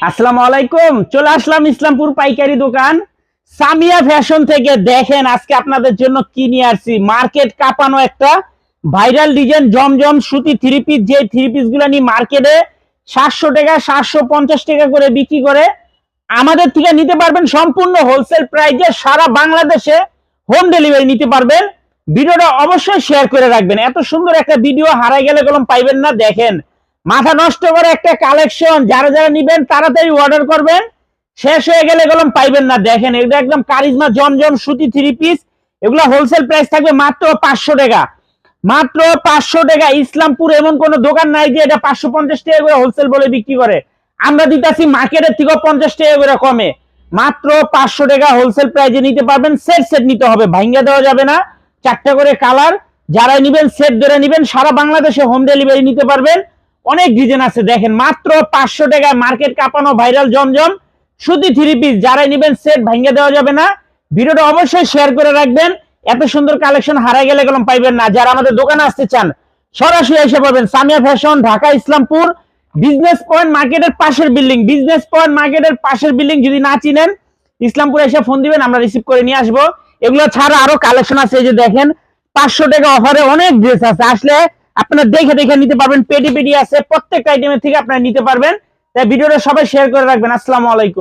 আসসালামু আলাইকুম। চলে আসলাম ইসলামপুর পাইকারি দোকান সামিয়া ফ্যাশন থেকে। দেখেন আজকে আপনাদের জন্য কি নিয়ে আসছি। মার্কেট কাঁপানো একটা ভাইরাল ডিজাইন জমজম সুতি থ্রি পিস, যে থ্রি পিস গুলো নিয়ে মার্কেটে 700 টাকা 750 টাকা করে বিক্রি করে, আমাদের থেকে নিতে পারবেন সম্পূর্ণ হোলসেল প্রাইসে। সারা বাংলাদেশে হোম ডেলিভারি নিতে পারবেন। ভিডিওটা অবশ্যই শেয়ার করে রাখবেন। এত সুন্দর একটা ভিডিও হারাই গেলে কলম পাইবেন না। দেখেন মাথা নষ্ট করে একটা কালেকশন, যারা যারা নিবেন তাড়াতাড়ি অর্ডার করবেন, শেষ হয়ে গেলে কলম পাইবেন না। দেখেন এটা একদম কারিজমা জমজম সুতি থ্রি পিস। এগুলো হোলসেল প্রাইস থাকবে মাত্র 500 টাকা, মাত্র 500 টাকা। ইসলামপুর এমন কোন দোকান নাই যে এটা 550 টাকা করে হোলসেল বলে বিক্রি করে। আমরা দিতেছি মার্কেটের থেকে 50 টাকা করে কমে। মাত্র 500 টাকা হোলসেল প্রাইসে নিতে পারবেন। সেট সেট নিতে হবে, ভাঙ্গা দেওয়া যাবে না। 4টা করে কালার, যারাই নিবেন সেট ধরে নিবেন। সারা বাংলাদেশে হোম ডেলিভারি নিতে পারবেন। অনেক ডিজাইন আছে। দেখেন মাত্র 500 টাকায় মার্কেট কাঁপানো ভাইরাল জমজম সুতি থ্রি পিস, যারাই নিবেন সেট ভাঙ্গা দেওয়া যাবে না। ভিডিওটা অবশ্যই শেয়ার করে রাখবেন। এত সুন্দর কালেকশন হারাই গেলে কলম পাইবেন না। যারা আমাদের দোকানে আসতে চান সরাসরি এসে পাবেন। Samia fashion, Dhaka Islampur business point মার্কেটের পাশের বিল্ডিং। বিজনেস পয়েন্ট মার্কেটের পাশের বিল্ডিং যদি না চিনেন, ইসলামপুরে এসে ফোন দিবেন, আমরা রিসিভ করে নিয়ে আসবো। এগুলো ছাড়া আরো কালেকশন আছে। এই যে দেখেন 500 টাকা অফারে অনেক ড্রেস আছে। আসলে আপনারা দেখে দেখে নিতে পারবেন। পেডি পেডি আছে, প্রত্যেকটা আইটেমের থেকে আপনারা নিতে পারবেন। তাই ভিডিওটা সবাই শেয়ার করে রাখবেন। আসসালামু আলাইকুম।